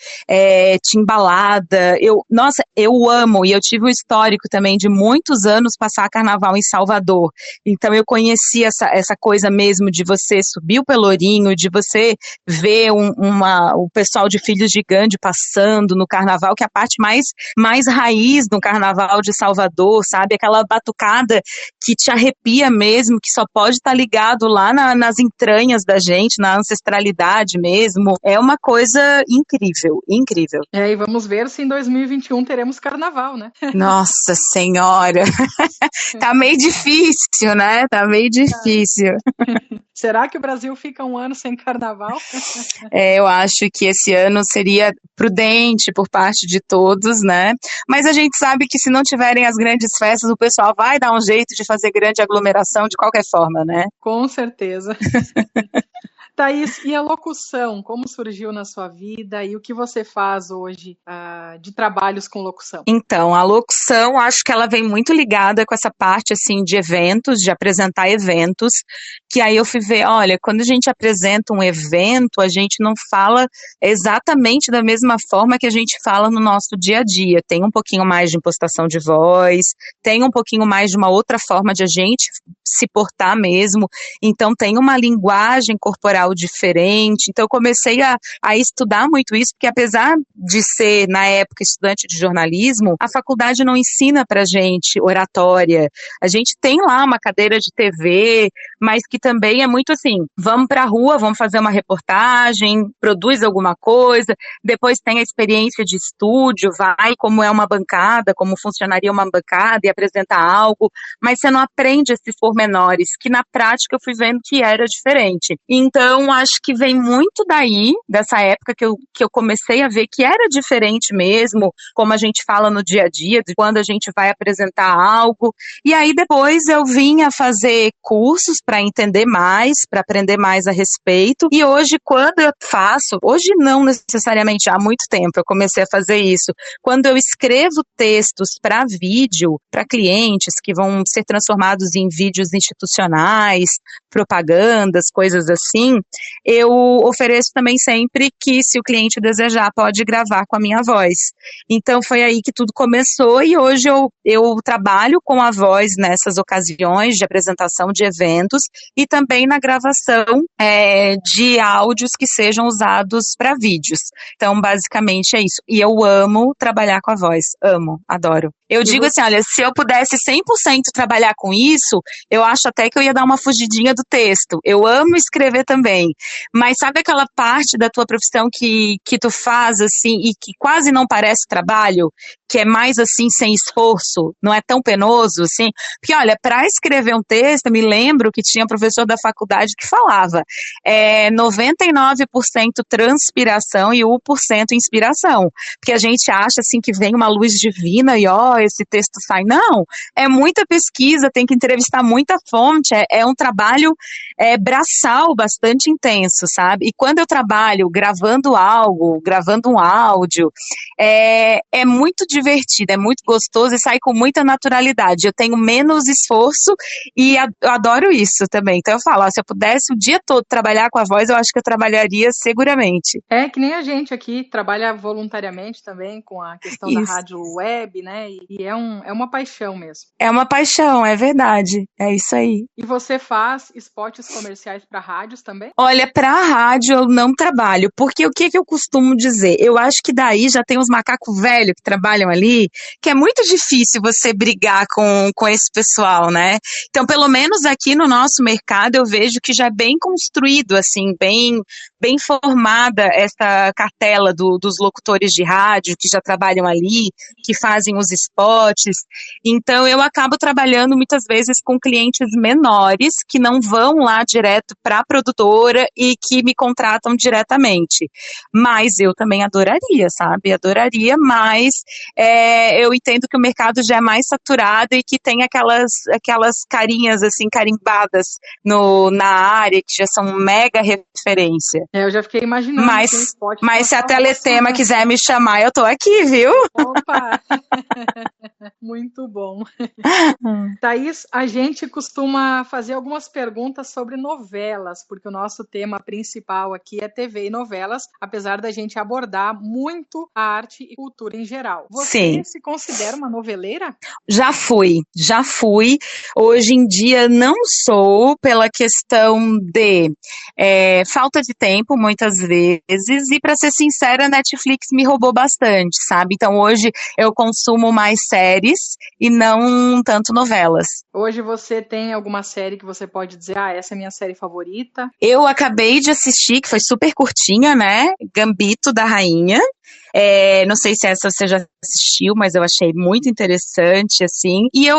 timbalada, nossa, eu amo, e eu tive um histórico também de muitos anos passar carnaval em Salvador, então eu conheci essa coisa mesmo de você subir o Pelourinho, de você ver o pessoal de Filhos de Gandhi passando no carnaval, que é a parte mais raiz do carnaval de Salvador, sabe, aquela batucada que te arrepia mesmo, que só pode estar ligado lá nas entranhas da gente, na ancestralidade mesmo, é uma coisa incrível. E vamos ver se em 2021 teremos carnaval, né? Nossa Senhora, tá meio difícil, né? Tá meio difícil. Será que o Brasil fica um ano sem carnaval? Eu acho que esse ano seria prudente por parte de todos, né? Mas a gente sabe que se não tiverem as grandes festas, o pessoal vai dar um jeito de fazer grande aglomeração de qualquer forma, né? Com certeza. Thaís, e a locução, como surgiu na sua vida e o que você faz hoje de trabalhos com locução? Então, a locução, acho que ela vem muito ligada com essa parte, assim, de eventos, de apresentar eventos, que aí eu fui ver, olha, quando a gente apresenta um evento, a gente não fala exatamente da mesma forma que a gente fala no nosso dia a dia, tem um pouquinho mais de impostação de voz, tem um pouquinho mais de uma outra forma de a gente se portar mesmo, então tem uma linguagem corporal diferente, então eu comecei a estudar muito isso, porque apesar de ser, na época, estudante de jornalismo, a faculdade não ensina pra gente oratória, a gente tem lá uma cadeira de TV, mas que também é muito assim, vamos pra rua, vamos fazer uma reportagem, produz alguma coisa, depois tem a experiência de estúdio, vai como é uma bancada, como funcionaria uma bancada e apresenta algo, mas você não aprende esses pormenores, que na prática eu fui vendo que era diferente. Então, acho que vem muito daí, dessa época que eu comecei a ver que era diferente mesmo, como a gente fala no dia a dia, de quando a gente vai apresentar algo. E aí depois eu vim a fazer cursos para entender mais, para aprender mais a respeito. E hoje, quando eu faço, hoje não necessariamente, há muito tempo eu comecei a fazer isso, quando eu escrevo textos para vídeo, para clientes que vão ser transformados em vídeos institucionais, propagandas, coisas assim, eu ofereço também sempre que, se o cliente desejar, pode gravar com a minha voz. Então foi aí que tudo começou e hoje eu trabalho com a voz nessas ocasiões de apresentação de eventos e também na gravação de áudios que sejam usados para vídeos. Então, basicamente é isso. E eu amo trabalhar com a voz. Amo, adoro. Eu digo assim, olha, se eu pudesse 100% trabalhar com isso, eu acho até que eu ia dar uma fugidinha do texto. Eu amo escrever também. Mas sabe aquela parte da tua profissão que tu faz, assim, e que quase não parece trabalho? Que é mais, assim, sem esforço? Não é tão penoso, assim? Porque, olha, para escrever um texto, eu me lembro que tinha um professor da faculdade que falava 99% transpiração e 1% inspiração. Porque a gente acha, assim, que vem uma luz divina e, esse texto sai. Não, é muita pesquisa, tem que entrevistar muita fonte, é um trabalho braçal bastante intenso, sabe? E quando eu trabalho gravando algo, gravando um áudio, é muito divertido, é muito gostoso e sai com muita naturalidade. Eu tenho menos esforço e eu adoro isso também. Então eu falo, se eu pudesse o dia todo trabalhar com a voz, eu acho que eu trabalharia seguramente. É que nem a gente aqui trabalha voluntariamente também com a questão da rádio web, né? E é uma paixão mesmo. É uma paixão, é verdade. É isso aí. E você faz spots comerciais para rádios também? Olha, para rádio eu não trabalho, porque o que eu costumo dizer? Eu acho que daí já tem uns macacos velhos que trabalham ali, que é muito difícil você brigar com esse pessoal, né? Então, pelo menos aqui no nosso mercado, eu vejo que já é bem construído, assim, bem bem formada essa cartela dos locutores de rádio que já trabalham ali, que fazem os spots. Então, eu acabo trabalhando muitas vezes com clientes menores que não vão lá direto para a produtora e que me contratam diretamente. Mas eu também adoraria, sabe? Adoraria, mas eu entendo que o mercado já é mais saturado e que tem aquelas carinhas assim, carimbadas na área, que já são mega referência. Eu já fiquei imaginando. Mas se a Teletema quiser me chamar, eu tô aqui, viu? Opa! Muito bom. Thaís, a gente costuma fazer algumas perguntas sobre novelas, porque o nosso tema principal aqui é TV e novelas, apesar da gente abordar muito a arte e cultura em geral. Você se considera uma noveleira? Já fui. Hoje em dia não sou, pela questão de falta de tempo, muitas vezes, e para ser sincera, a Netflix me roubou bastante, sabe? Então hoje eu consumo mais séries e não tanto novelas. Hoje você tem alguma série que você pode dizer, essa é a minha série favorita? Eu acabei de assistir, que foi super curtinha, né? Gambito da Rainha. Não sei se essa você já assistiu, mas eu achei muito interessante, assim. E eu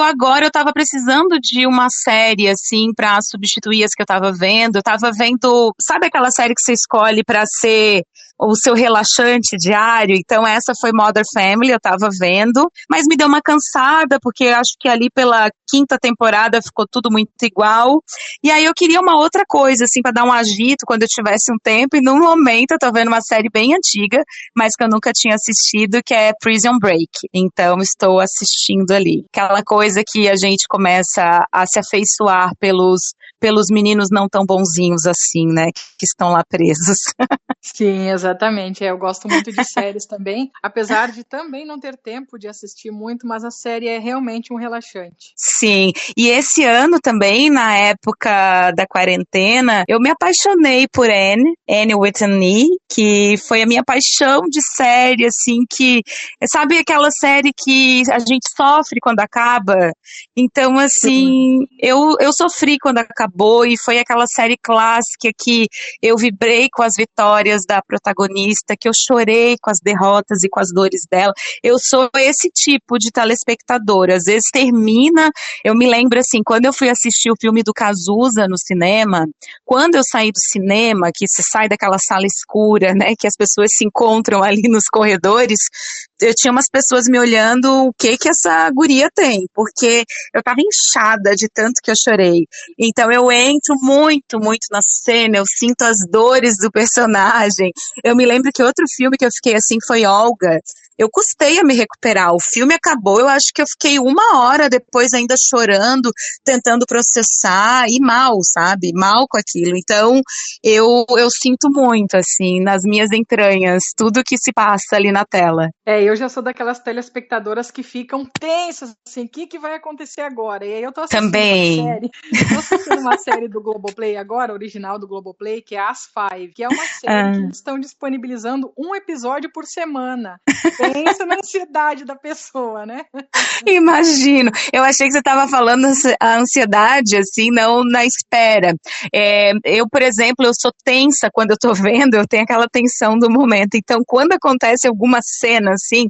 tava precisando de uma série, assim, pra substituir as que eu tava vendo. Eu tava vendo, sabe aquela série que você escolhe pra ser o seu relaxante diário? Então essa foi Modern Family, eu tava vendo, mas me deu uma cansada, porque eu acho que ali pela 5ª temporada ficou tudo muito igual. E aí eu queria uma outra coisa, assim, pra dar um agito quando eu tivesse um tempo, e no momento eu tô vendo uma série bem antiga, mas que eu nunca tinha assistido, que é Prison Break. Então estou assistindo ali. Aquela coisa que a gente começa a se afeiçoar pelos meninos não tão bonzinhos assim, né, que estão lá presos. Sim, exatamente. Eu gosto muito de séries também, apesar de também não ter tempo de assistir muito, mas a série é realmente um relaxante. Sim, e esse ano também, na época da quarentena, eu me apaixonei por Anne with an E, que foi a minha paixão de série, assim, que, sabe aquela série que a gente sofre quando acaba? Então, assim, eu sofri quando acabou, e foi aquela série clássica que eu vibrei com as vitórias da protagonista, que eu chorei com as derrotas e com as dores dela. Eu sou esse tipo de telespectadora. Às vezes termina, eu me lembro assim, quando eu fui assistir o filme do Cazuza no cinema, quando eu saí do cinema, que você sai daquela sala escura, né, que as pessoas se encontram ali nos corredores, eu tinha umas pessoas me olhando, o que essa guria tem, porque eu tava inchada de tanto que eu chorei. Então eu entro muito, muito na cena, eu sinto as dores do personagem. Eu me lembro que outro filme que eu fiquei assim foi Olga. Eu custei a me recuperar, o filme acabou, eu acho que eu fiquei 1 hora depois ainda chorando, tentando processar, e mal, sabe, mal com aquilo. Então, eu sinto muito, assim, nas minhas entranhas, tudo que se passa ali na tela. Eu já sou daquelas telespectadoras que ficam tensas, assim, o que vai acontecer agora? E aí eu tô assistindo uma série do Globoplay agora, original do Globoplay, que é As Five, que é uma série que estão disponibilizando um episódio por semana. Pensa na ansiedade da pessoa, né? Imagino. Eu achei que você estava falando a ansiedade, assim, não na espera. Eu, por exemplo, eu sou tensa quando eu tô vendo, eu tenho aquela tensão do momento. Então, quando acontece alguma cena, assim,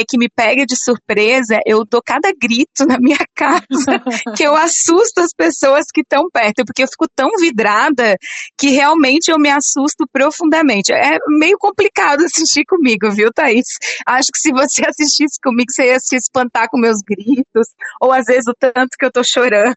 que me pega de surpresa, eu dou cada grito na minha casa, que eu assusto as pessoas que estão perto, porque eu fico tão vidrada que realmente eu me assusto profundamente. É meio complicado assistir comigo, viu, Thaís? Acho que se você assistisse comigo, você ia se espantar com meus gritos, ou às vezes o tanto que eu tô chorando.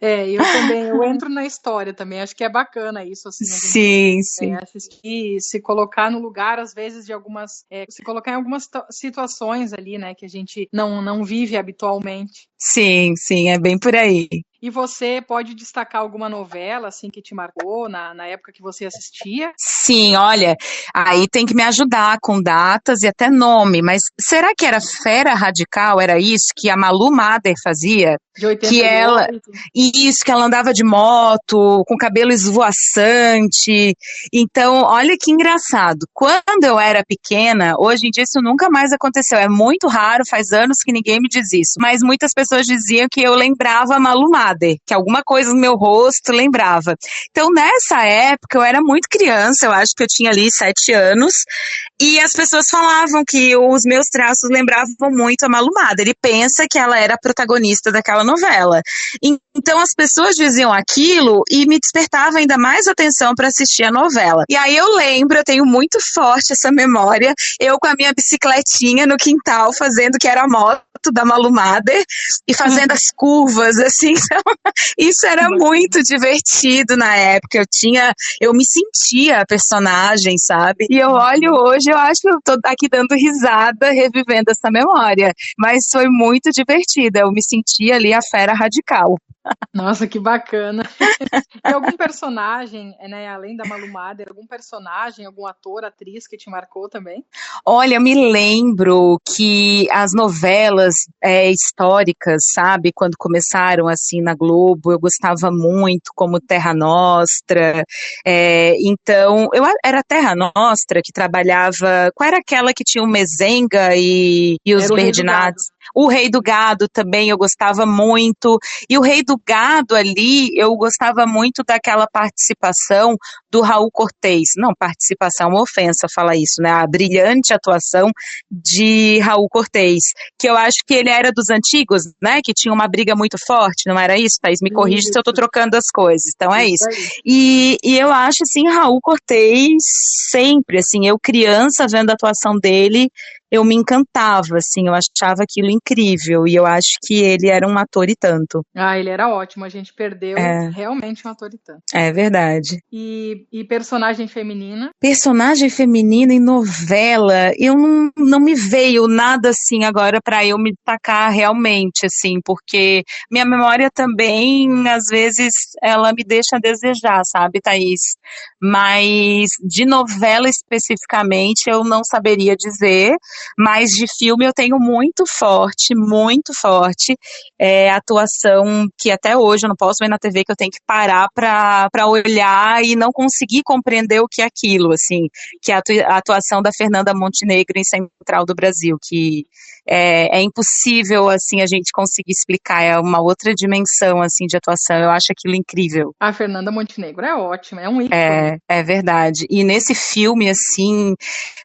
Eu também, eu entro na história também, acho que é bacana isso, assim, sim. Assistir, se colocar no lugar, às vezes, de algumas, se colocar em algumas situações ali, né, que a gente não vive habitualmente. Sim, é bem por aí. E você pode destacar alguma novela, assim, que te marcou na época que você assistia? Sim, olha, aí tem que me ajudar com datas e até nome, mas será que era Fera Radical? Era isso que a Malu Mader fazia? De Que ela, 88. isso, que ela andava de moto, com cabelo esvoaçante. Então, olha que engraçado. Quando eu era pequena, hoje em dia isso nunca mais aconteceu. É muito raro, faz anos que ninguém me diz isso. Mas muitas pessoas diziam que eu lembrava a Malu Mader, que alguma coisa no meu rosto lembrava. Então, nessa época, eu era muito criança, eu acho que eu tinha ali 7 anos, e as pessoas falavam que os meus traços lembravam muito a Malu Mader. Ele pensa que ela era a protagonista daquela novela. Então as pessoas diziam aquilo e me despertava ainda mais atenção para assistir a novela. E aí eu lembro, eu tenho muito forte essa memória, eu com a minha bicicletinha no quintal, fazendo que era a moto da Malu Mader e fazendo as curvas, assim. Então, isso era muito divertido na época. Eu me sentia a personagem, sabe? E eu olho hoje, eu acho que eu tô aqui dando risada, revivendo essa memória. Mas foi muito divertida. Eu me sentia ali a Fera Radical. Nossa, que bacana. E algum personagem, né, além da Malu Mader, algum personagem, algum ator, atriz que te marcou também? Olha, eu me lembro que as novelas históricas, sabe, quando começaram assim na Globo, eu gostava muito, como Terra Nostra. Então, era Terra Nostra que trabalhava. Qual era aquela que tinha o Mezenga e os Berdinazzi? O Rei do Gado também eu gostava muito. E o Rei do Gado ali, eu gostava muito daquela participação do Raul Cortez. Não, participação é uma ofensa falar isso, né? A brilhante atuação de Raul Cortez, que eu acho que ele era dos antigos, né? Que tinha uma briga muito forte, não era isso, Thaís? Me corrige se eu tô trocando as coisas. Então é isso. E eu acho, assim, Raul Cortez sempre, assim, eu criança vendo a atuação dele, eu me encantava, assim, eu achava aquilo incrível, e eu acho que ele era um ator e tanto. Ah, ele era ótimo, a gente perdeu realmente um ator e tanto. É verdade. E personagem feminina? Personagem feminina em novela, eu não me veio nada assim agora para eu me destacar realmente, assim, porque minha memória também, às vezes, ela me deixa a desejar, sabe, Thaís? Mas de novela especificamente eu não saberia dizer, mas de filme eu tenho muito forte, atuação que até hoje eu não posso ver na TV, que eu tenho que parar para olhar e não conseguir compreender o que é aquilo, assim, que é a atuação da Fernanda Montenegro em Central do Brasil, que é impossível, assim, a gente conseguir explicar, é uma outra dimensão, assim, de atuação, eu acho aquilo incrível. A Fernanda Montenegro é ótima, é um ícone. É verdade, e nesse filme, assim,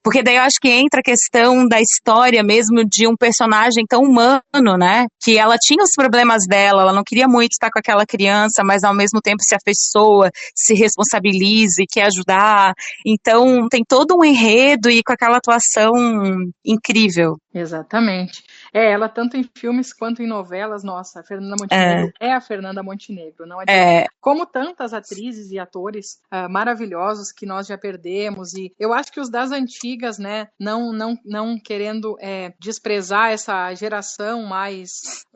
porque daí eu acho que entra a questão da história mesmo de um personagem tão humano, né, que ela tinha os problemas dela, ela não queria muito estar com aquela criança, mas ao mesmo tempo se afeiçoa, se responsabiliza e quer ajudar, então tem todo um enredo e com aquela atuação incrível. Exatamente. Ela tanto em filmes quanto em novelas, nossa, a Fernanda Montenegro é a Fernanda Montenegro, não adianta. Como tantas atrizes e atores maravilhosos que nós já perdemos, e eu acho que os das antigas, né, não querendo desprezar essa geração mais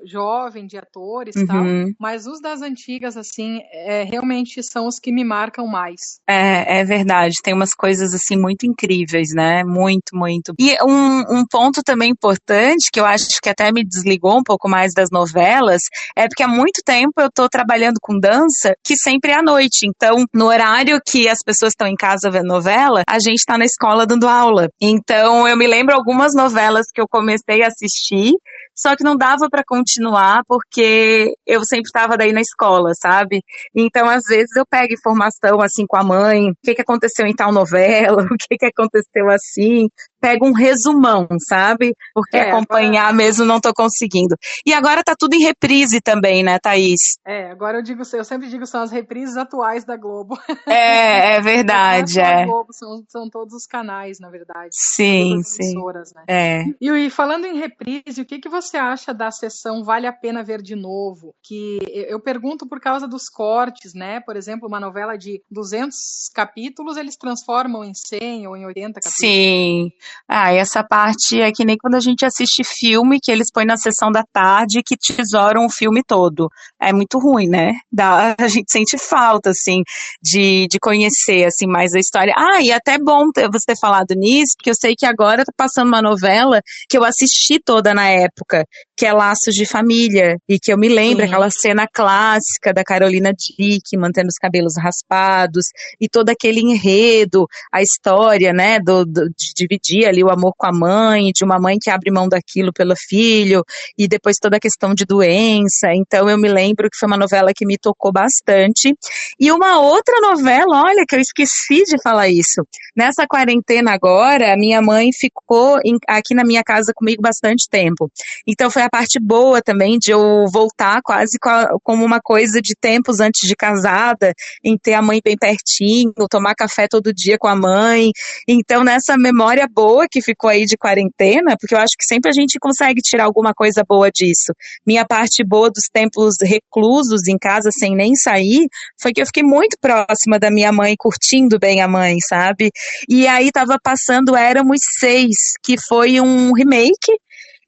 jovem de atores e tal, mas os das antigas, assim, realmente são os que me marcam mais. É verdade, tem umas coisas, assim, muito incríveis, né, muito, muito. E um ponto também importante, que eu acho que até me desligou um pouco mais das novelas, é porque há muito tempo eu tô trabalhando com dança, que sempre é à noite, então no horário que as pessoas estão em casa vendo novela, a gente tá na escola dando aula. Então eu me lembro algumas novelas que eu comecei a assistir, só que não dava para continuar porque eu sempre estava daí na escola, sabe? Então, às vezes, eu pego informação, assim, com a mãe, o que aconteceu em tal novela, o que aconteceu assim, pego um resumão, sabe? Porque acompanhar mesmo não tô conseguindo. E agora tá tudo em reprise também, né, Thaís? Agora eu sempre digo, são as reprises atuais da Globo. É verdade, não é só a Globo, são todos os canais, na verdade. Sim, todas as emissoras, né? E falando em reprise, o que você acha da sessão Vale a Pena Ver de Novo? Que eu pergunto por causa dos cortes, né? Por exemplo, uma novela de 200 capítulos, eles transformam em 100 ou em 80 capítulos. Sim. Ah, essa parte é que nem quando a gente assiste filme que eles põem na sessão da tarde que tesouram o filme todo. É muito ruim, né? A gente sente falta, assim, de conhecer, assim, mais a história. Ah, e até bom você ter falado nisso, porque eu sei que agora tá passando uma novela que eu assisti toda na época, que é Laços de Família, e que eu me lembro aquela cena clássica da Carolina Dick mantendo os cabelos raspados, e todo aquele enredo, a história, né, de dividir ali o amor com a mãe, de uma mãe que abre mão daquilo pelo filho, e depois toda a questão de doença. Então eu me lembro que foi uma novela que me tocou bastante. E uma outra novela, olha, que eu esqueci de falar isso. Nessa quarentena agora, a minha mãe ficou aqui na minha casa comigo bastante tempo. Então foi a parte boa também de eu voltar quase como uma coisa de tempos antes de casada, em ter a mãe bem pertinho, tomar café todo dia com a mãe. Então nessa memória boa que ficou aí de quarentena, porque eu acho que sempre a gente consegue tirar alguma coisa boa disso. Minha parte boa dos tempos reclusos em casa, sem nem sair, foi que eu fiquei muito próxima da minha mãe, curtindo bem a mãe, sabe? E aí tava passando Éramos Seis, que foi um remake.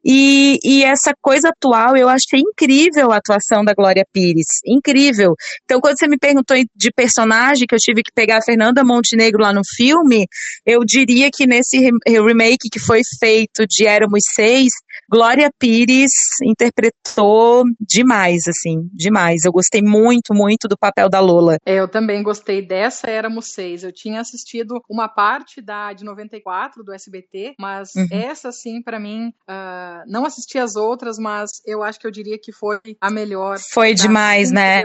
E essa coisa atual, eu achei incrível a atuação da Glória Pires, incrível. Então, quando você me perguntou de personagem, que eu tive que pegar a Fernanda Montenegro lá no filme, eu diria que nesse remake que foi feito de Éramos Seis, Glória Pires interpretou demais, assim, demais. Eu gostei muito, muito do papel da Lola. Eu também gostei dessa Éramos Seis. Eu tinha assistido uma parte de 94 do SBT, mas essa, sim, pra mim, não assisti as outras, mas eu acho que eu diria que foi a melhor. Foi demais, né?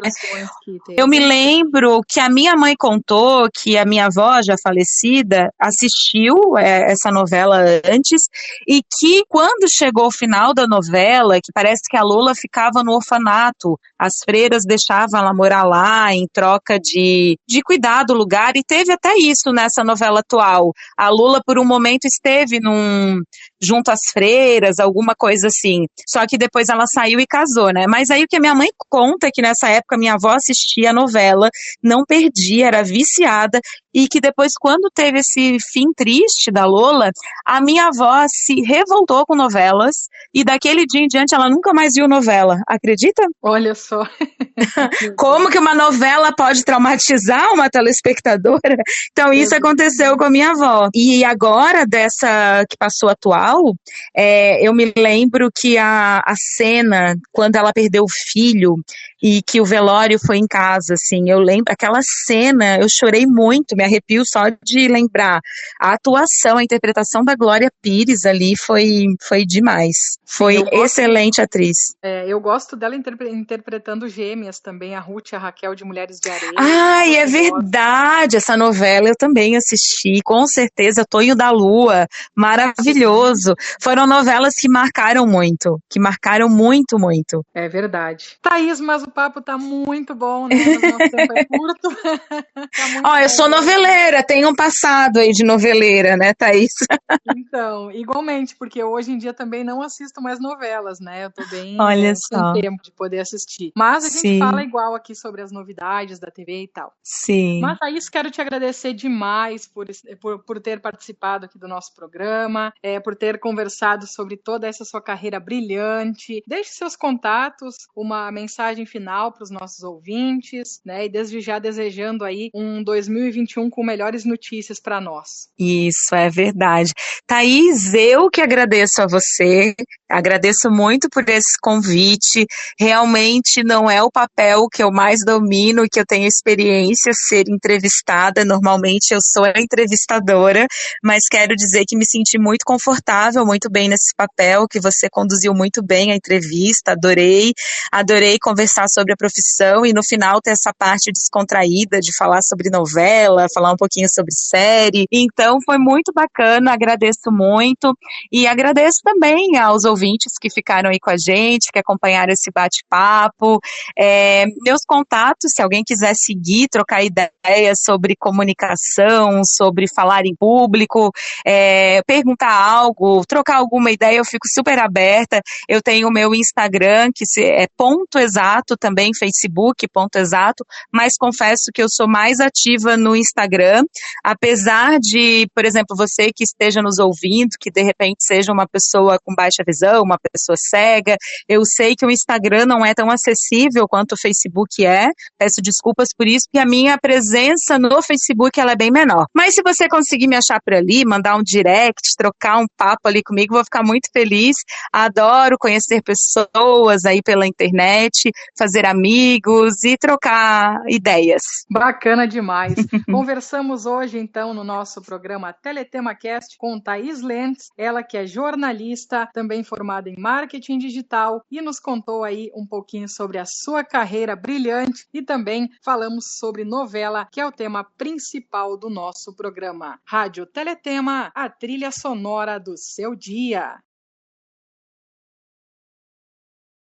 Eu me lembro que a minha mãe contou que a minha avó, já falecida, assistiu essa novela antes, e que quando chegou o final da novela, que parece que a Lola ficava no orfanato, as freiras deixavam ela morar lá em troca de cuidar do lugar, e teve até isso nessa novela atual. A Lola, por um momento, esteve junto às freiras, alguma coisa assim. Só que depois ela saiu e casou, né? Mas aí o que a minha mãe conta é que nessa época minha avó assistia a novela, não perdia, era viciada, e que depois, quando teve esse fim triste da Lola, a minha avó se revoltou com novelas, e daquele dia em diante ela nunca mais viu novela. Acredita? Olha só. Como que uma novela pode traumatizar uma telespectadora? Então isso aconteceu com a minha avó. E agora, dessa que passou atual, eu me lembro que a cena, quando ela perdeu o filho e que o velório foi em casa, assim, eu lembro, aquela cena, eu chorei muito, me arrepio só de lembrar. A atuação, a interpretação da Glória Pires ali foi demais. Foi excelente atriz. Eu gosto dela interpretando Gêmeas também, a Ruth e a Raquel de Mulheres de Areia. Ai, é verdade, essa novela eu também assisti, com certeza, Tonho da Lua, maravilhoso. Foram novelas que marcaram muito, muito, muito. É verdade. Thaís, mas o papo tá muito bom, né? Mas o nosso tempo é curto. Tá eu sou noveleira, tenho um passado aí de noveleira, né, Thaís? Então, igualmente, porque hoje em dia também não assisto mais novelas, né? Eu tô bem sem tempo de poder assistir. Mas a gente fala igual aqui sobre as novidades da TV e tal. Sim. Mas, Thaís, quero te agradecer demais por ter participado aqui do nosso programa, por ter conversado sobre toda essa sua carreira brilhante. Deixe seus contatos, uma mensagem final para os nossos ouvintes, né? E desde já desejando aí um 2021 com melhores notícias para nós. Isso, é verdade. Thaís, eu que agradeço a você, agradeço muito por esse convite. Realmente não é o papel que eu mais domino, que eu tenho experiência, ser entrevistada. Normalmente eu sou a entrevistadora, mas quero dizer que me senti muito confortável, muito bem nesse papel, que você conduziu muito bem a entrevista, adorei conversar sobre a profissão e no final ter essa parte descontraída de falar sobre novela, falar um pouquinho sobre série. Então foi muito bacana, agradeço muito e agradeço também aos ouvintes que ficaram aí com a gente, que acompanharam esse bate-papo. Meus contatos, se alguém quiser seguir, trocar ideias sobre comunicação, sobre falar em público, perguntar algo, trocar alguma ideia, eu fico super aberta. Eu tenho o meu Instagram, que é ponto exato, também Facebook, ponto exato, mas confesso que eu sou mais ativa no Instagram, apesar de, por exemplo, você que esteja nos ouvindo, que de repente seja uma pessoa com baixa visão, uma pessoa cega, eu sei que o Instagram não é tão acessível quanto o Facebook é, peço desculpas por isso, porque a minha presença no Facebook ela é bem menor. Mas se você conseguir me achar por ali, mandar um direct, trocar um papo ali comigo, vou ficar muito feliz. Adoro conhecer pessoas aí pela internet, fazer amigos e trocar ideias. Bacana demais. Conversamos hoje, então, no nosso programa TeleTemaCast com Thaís Lentz, ela que é jornalista, também formada em marketing digital e nos contou aí um pouquinho sobre a sua carreira brilhante e também falamos sobre novela, que é o tema principal do nosso programa. Rádio Teletema, a trilha sonora do seu dia.